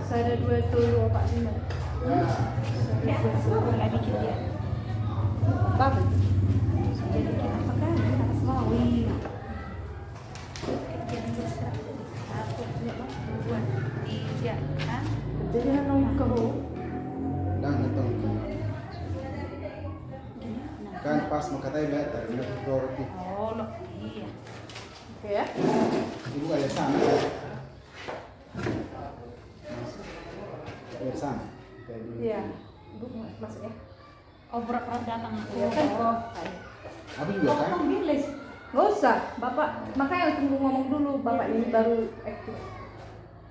Saya ada 2 itu 2 Pak Lima. Ya, boleh bikin dia. Bagus. Jadi kita pakai kita semua. Wih. Jadi bisa aku buat di dia kan. Jadi nang kau. Dan ngetong kan pas mau katanya better bener produktif. Oh, loh. Iya. Oke ya. Ibu ada sana ya. Ada sana. Iya. Ibu masuk ya. Oh, berat datang. Iya kan kok. Aku juga kan. Ngomong bilis. Nggak usah, Bapak. Makanya tunggu ngomong dulu. Bapak ini baru aktif.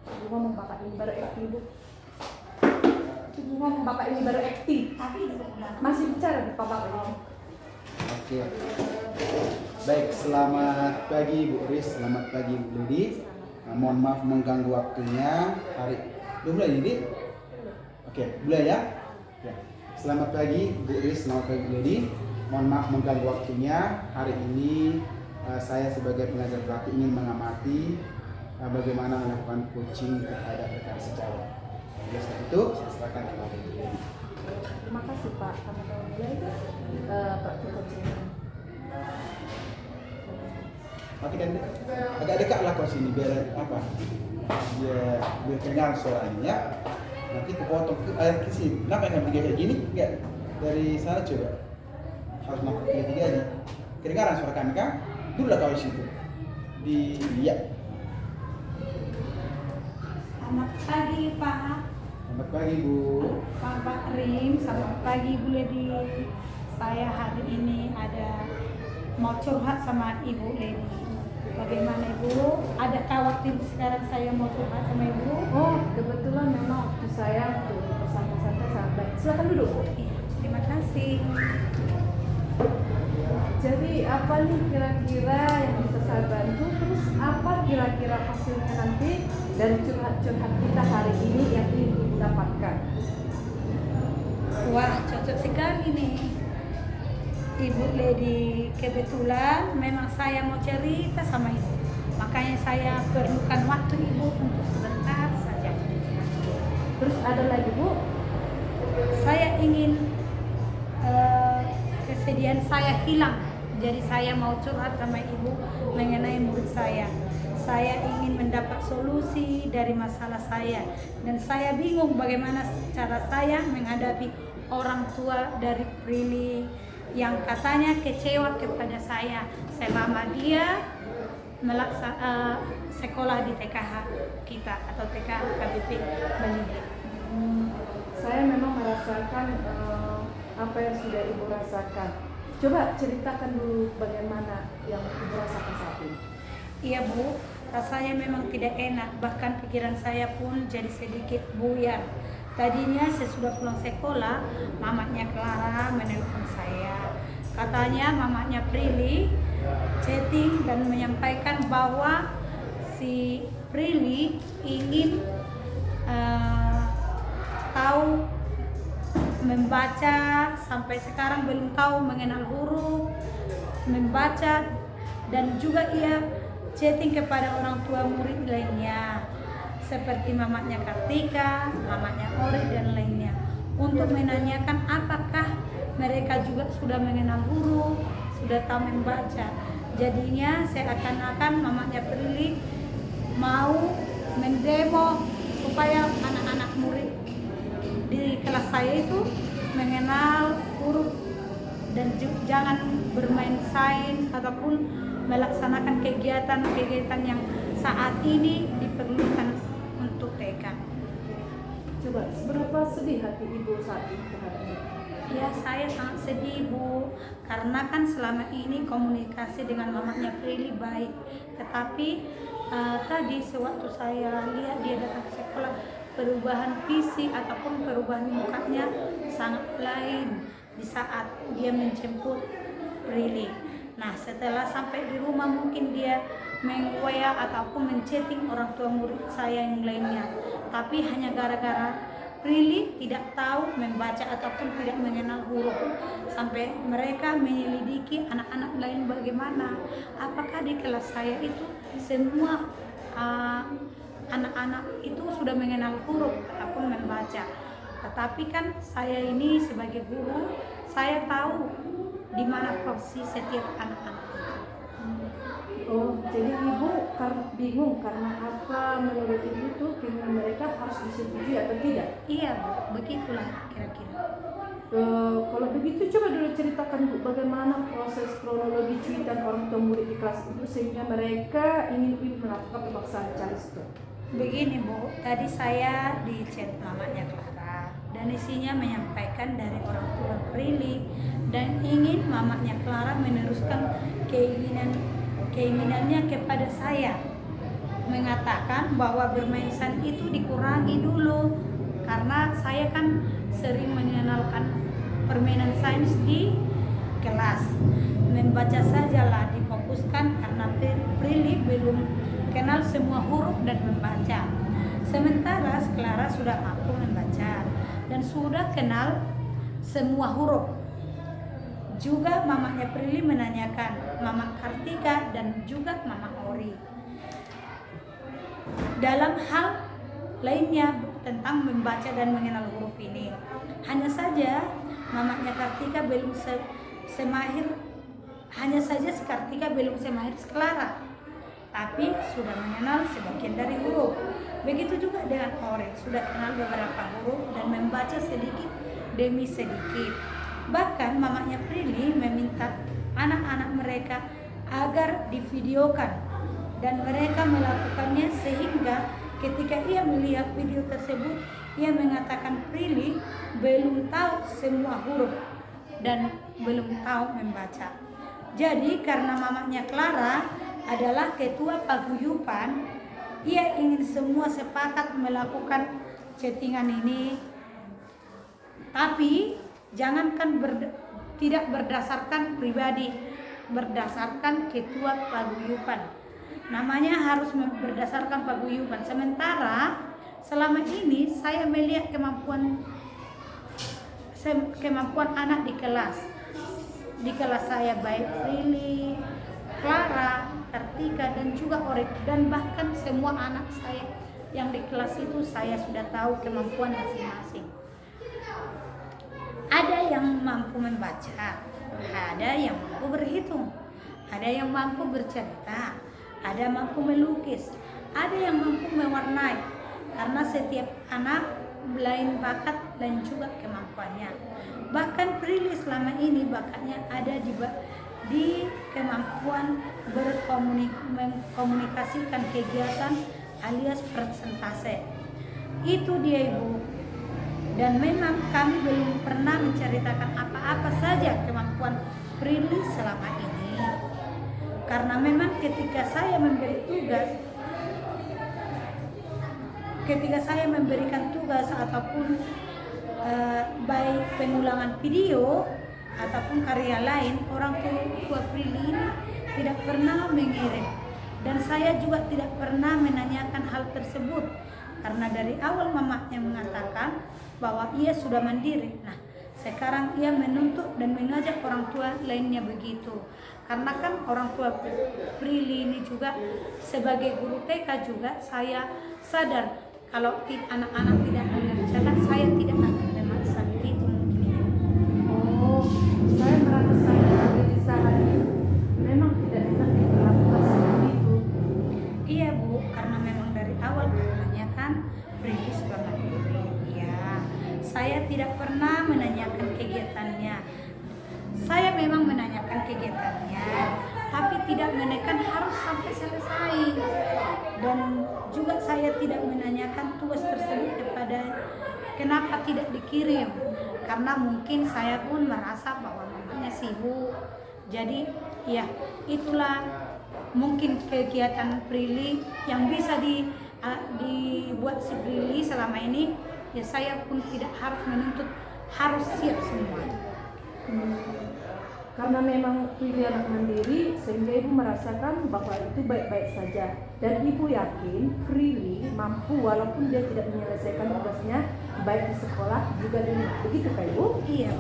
Tunggu ngomong Bapak ini baru aktif, Bu. Tunggu ngomong Bapak ini baru aktif. Tapi di belakang. Masih bicara di Bapak ini. Oke. Baik, selamat pagi Bu Riz, selamat pagi Bu Lidi. Mohon maaf mengganggu waktunya. Hari udah mulai Lidi? Oke, mulai ya. Ya. Selamat pagi Bu Riz, selamat pagi Bu Lidi. Mohon maaf mengganggu waktunya. Hari ini saya sebagai pengajar pelatih ingin mengamati bagaimana melakukan coaching terhadap rekan sejawat. Oleh sebab itu, saya silakan kepada Bu Lidi. Terima kasih Pak. Karena kalau dia itu praktik coaching. Mati kan agak dekat lah kau sini biar apa? Biar kedengar suaranya ya. Nanti aku potong ke sini. Kenapa yang kayak gini? Enggak. Dari sana coba. Harus nampak tiga aja. Kedengaran suara kami kan? Dulu lah kau di situ. Di ya. Selamat pagi, Pak. Selamat pagi Bu. Pak Rim, selamat pagi Bu Ledi. Saya hari ini ada mau curhat sama Ibu Ledi. Bagaimana Ibu? Adakah waktu sekarang saya mau curhat sama Ibu? Oh, kebetulan memang waktu saya untuk bersama-sama sangat baik. Silakan duduk, Bu. Iya, terima kasih. Jadi apa nih kira-kira yang bisa saya bantu? Terus apa kira-kira hasilnya nanti dari curhat-curhat kita hari ini yang ingin Ibu dapatkan? Wah, cocok sekali nih. Ibu Ledi, kebetulan memang saya mau cerita sama Ibu. Makanya saya perlukan waktu Ibu untuk sebentar saja. Terus ada lagi, Bu? Saya ingin kesedihan saya hilang. Jadi saya mau curhat sama Ibu mengenai murid saya. Saya ingin mendapat solusi dari masalah saya. Dan saya bingung bagaimana cara saya menghadapi orang tua dari Prilly yang katanya kecewa kepada saya selama dia sekolah di TKH kita atau TKH KBP Baligi. Saya memang merasakan apa yang sudah Ibu rasakan. Coba ceritakan dulu bagaimana yang Ibu rasakan saat ini. Iya Bu, rasanya memang tidak enak. Bahkan pikiran saya pun jadi sedikit buyar. Tadinya sesudah pulang sekolah, mamanya Clara menelpon saya. Katanya mamanya Prilly chatting dan menyampaikan bahwa si Prilly ingin tahu membaca, sampai sekarang belum tahu mengenal huruf, membaca, dan juga ia chatting kepada orang tua murid lainnya seperti mamanya Kartika, mamanya Ori, dan lainnya untuk menanyakan apakah mereka juga sudah mengenal huruf, sudah tahu membaca. Jadinya seakan-akan mamanya Prilly mau mendemo supaya anak-anak murid di kelas saya itu mengenal huruf dan jangan bermain sains ataupun melaksanakan kegiatan-kegiatan yang saat ini diperlukan untuk TK. Coba, seberapa sedih hati Ibu saat ini terhadap ini? Ya, saya sangat sedih Bu, karena kan selama ini komunikasi dengan mamanya Prilly baik. Tetapi tadi sewaktu saya lihat dia datang ke sekolah, perubahan fisik ataupun perubahan mukanya sangat lain di saat dia menjemput Prilly. Nah, setelah sampai di rumah mungkin dia meng-WA ataupun men-chatting orang tua murid saya yang lainnya. Tapi hanya gara-gara Prilly tidak tahu membaca ataupun tidak mengenal huruf, sampai mereka menyelidiki anak-anak lain bagaimana. Apakah di kelas saya itu semua anak-anak itu sudah mengenal huruf ataupun membaca. Tetapi kan saya ini sebagai guru, saya tahu di mana posisi setiap anak-anak itu. Oh, jadi ibu bingung karena apa menurut ibu tuh keinginan mereka harus disetujui atau tidak? Iya Bu, begitulah kira-kira. Kalau begitu coba dulu ceritakan Bu bagaimana proses kronologi cuitan orang tua murid di kelas itu sehingga mereka ingin ibu melakukan pemaksaan calis itu. Begini Bu, tadi saya di chat mamanya Clara dan isinya menyampaikan dari orang tua Prilly dan ingin mamanya Clara meneruskan keinginannya kepada saya, mengatakan bahwa bermain sains itu dikurangi dulu karena saya kan sering mengenalkan permainan sains di kelas. Membaca sajalah difokuskan karena Prilly belum kenal semua huruf dan membaca. Sementara Clara sudah mampu membaca dan sudah kenal semua huruf. Juga mamanya Prilly menanyakan Mama Kartika dan juga Mama Ori dalam hal lainnya tentang membaca dan mengenal huruf ini. Hanya saja mamanya Kartika belum semahir Clara, tapi sudah mengenal sebagian dari huruf. Begitu juga dengan Ori, sudah kenal beberapa huruf dan membaca sedikit demi sedikit. Bahkan mamanya Prilly meminta anak-anak mereka agar divideokan dan mereka melakukannya sehingga ketika ia melihat video tersebut ia mengatakan Prilly belum tahu semua huruf dan belum tahu membaca. Jadi karena mamanya Clara adalah ketua paguyuban, ia ingin semua sepakat melakukan chattingan ini. Tapi jangankan tidak berdasarkan pribadi, berdasarkan ketua paguyuban. Namanya harus berdasarkan paguyuban. Sementara selama ini saya melihat kemampuan anak di kelas. Di kelas saya baik Prilly, Clara, Kartika dan juga Orek dan bahkan semua anak saya yang di kelas itu saya sudah tahu kemampuan masing-masing. Ada yang mampu membaca, ada yang mampu berhitung, ada yang mampu bercerita, ada yang mampu melukis, ada yang mampu mewarnai. Karena setiap anak lain bakat dan juga kemampuannya. Bahkan Prilly selama ini bakatnya ada di kemampuan mengkomunikasikan kegiatan alias presentase. Itu dia Ibu. Dan memang kami belum pernah menceritakan apa-apa saja kemampuan Prilly selama ini. Karena memang ketika saya memberikan tugas ataupun baik pengulangan video ataupun karya lain, orang tua Prilly ini tidak pernah mengirim. Dan saya juga tidak pernah menanyakan hal tersebut. Karena dari awal mamanya mengatakan bahwa ia sudah mandiri. Nah, sekarang ia menuntut dan mengajak orang tua lainnya begitu. Karena kan orang tua Prilly ini juga sebagai guru TK juga saya sadar kalau anak-anak tidak mengerjakan saya tidak akan memaksa itu mungkin. Oh, saya merasa ada di sana memang tidak enak diperlakukan seperti itu. Iya Bu, karena memang dari awal katanya kan Prilly sudah mandiri. Saya tidak pernah menanyakan kegiatannya. Saya memang menanyakan kegiatannya, tapi tidak menekan harus sampai selesai. Dan juga saya tidak menanyakan tugas tersebut kepada kenapa tidak dikirim. Karena mungkin saya pun merasa bahwa mamanya sibuk. Jadi ya itulah mungkin kegiatan Prilly yang bisa dibuat si Prilly selama ini. Ya saya pun tidak harus menuntut harus siap semua. Karena memang Prilly anak mandiri sehingga ibu merasakan bahwa itu baik-baik saja dan ibu yakin Prilly mampu walaupun dia tidak menyelesaikan tugasnya baik di sekolah juga di rumah. Begitu kan ibu? Iya.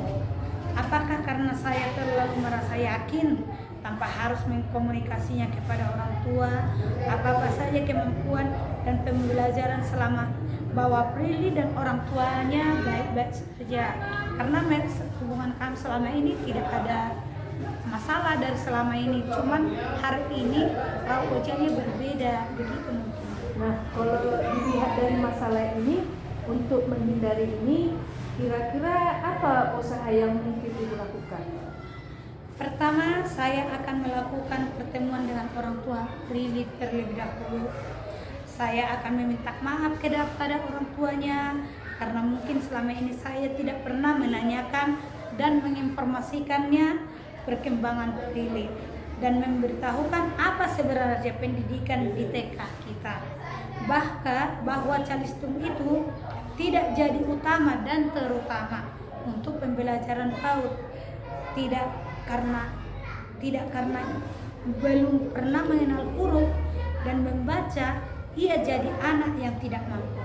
Apakah karena saya terlalu merasa yakin tanpa harus mengkomunikasinya kepada orang tua, apa-apa saja kemampuan dan pembelajaran selama bahwa Prilly dan orang tuanya baik-baik saja. Karena hubungan kami selama ini tidak ada masalah dari selama ini, cuman hari ini raut wajahnya berbeda, begitu mungkin. Nah, kalau dilihat dari masalah ini, untuk menghindari ini, kira-kira apa usaha yang mungkin Ibu lakukan? Pertama, saya akan melakukan pertemuan dengan orang tua Prilly terlebih dahulu. Saya akan meminta maaf kepada orang tuanya karena mungkin selama ini saya tidak pernah menanyakan dan menginformasikannya perkembangan Prilly dan memberitahukan apa sebenarnya pendidikan di TK kita. Bahkan bahwa calistung itu tidak jadi utama dan terutama untuk pembelajaran PAUD. Tidak karena belum pernah mengenal huruf dan membaca, ia jadi anak yang tidak mampu.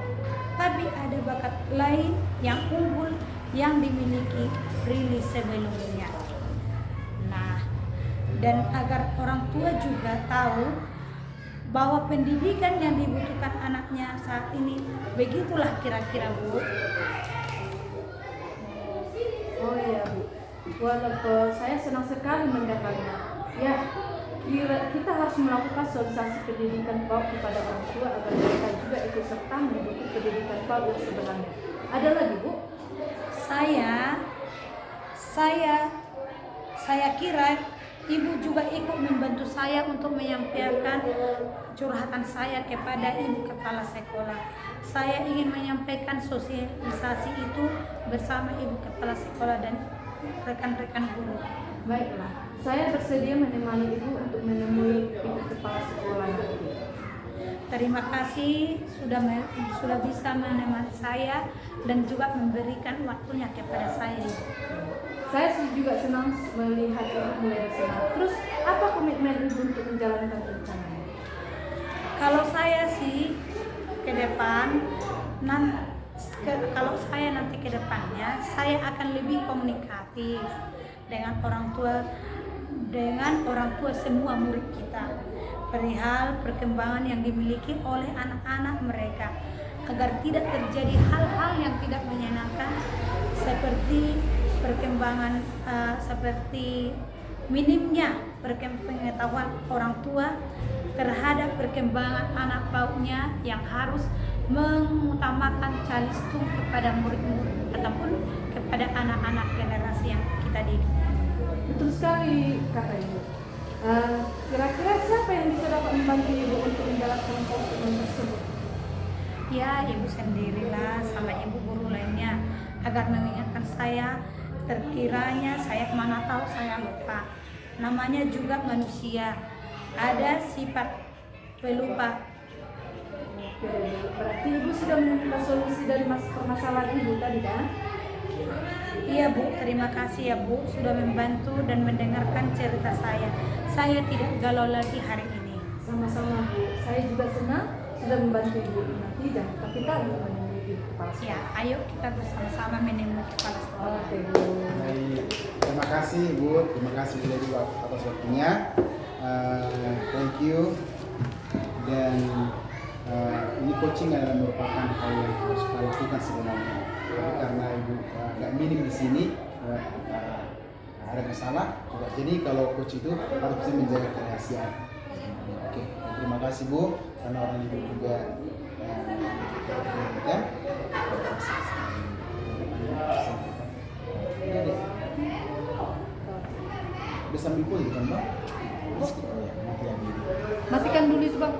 Tapi ada bakat lain yang unggul yang dimiliki Prilly sebelumnya. Nah, dan agar orang tua juga tahu bahwa pendidikan yang dibutuhkan anaknya saat ini, begitulah kira-kira, Bu. Oh iya, Bu. Walaupun saya senang sekali mendengarnya. Ya, kita harus melakukan sosialisasi pendidikan PAUD kepada orang tua agar mereka juga ikut serta mendukung pendidikan PAUD yang sebenarnya. Ada lagi, Bu? Saya kira Ibu juga ikut membantu saya untuk menyampaikan curhatan saya kepada Ibu Kepala Sekolah. Saya ingin menyampaikan sosialisasi itu bersama Ibu Kepala Sekolah dan rekan-rekan guru. Baiklah, saya bersedia menemani Ibu untuk menemui Ibu Kepala Sekolah nanti. Terima kasih sudah bisa menemani saya dan juga memberikan waktunya kepada saya. Saya juga senang melihat Ibu mulai bersemangat. Terus, apa komitmen Ibu untuk menjalankan rencananya? Kalau saya sih ke depan, kalau saya nanti ke depannya, saya akan lebih komunikatif dengan orang tua semua murid kita, perihal perkembangan yang dimiliki oleh anak-anak mereka, agar tidak terjadi hal-hal yang tidak menyenangkan seperti perkembangan seperti minimnya pengetahuan orang tua terhadap perkembangan anak PAUD-nya yang harus mengutamakan calistung kepada murid-murid ataupun kepada anak-anak generasi yang kita didik. Betul sekali, Kakak Ibu. Kira-kira siapa yang bisa dapat membantu Ibu untuk menjalankan komitmen tersebut? Ya, Ibu sendirilah sama Ibu guru lainnya agar mengingatkan saya. Terkiranya saya mana tahu saya lupa. Namanya juga manusia, ada sifat pelupa. Berarti Ibu sudah menemukan solusi dari permasalahan Ibu tadi, kan? Iya, Bu, terima kasih ya, Bu, sudah membantu dan mendengarkan cerita saya. Saya tidak galau lagi hari ini. Sama-sama, Bu. Saya juga senang sudah membantu Ibu. Nanti jangan lupa kita untuk menemui Ibu Kepala Sekolah. Ya, ayo kita bersama-sama menemui Kepala Sekolah. Oke, Bu. Baik, terima kasih Bu, terima kasih Lady atas waktunya. Thank you. Dan ini coaching adalah merupakan hal yang harus kita lakukan sebenarnya. Tapi karena Ibu agak minim di sini, ada masalah. Jadi kalau coach itu harus bisa menjaga kerahasiaan. Oke, terima kasih Bu, karena orang Ibu juga Iya deh. Udah sambil kulit kan Bang? Oh ya, mati lagi. Matikan dulu itu, Bang.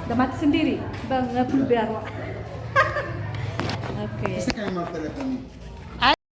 Udah mati sendiri, Bang. Nggak perlu biar. Oke. Saya kayak mau telepon.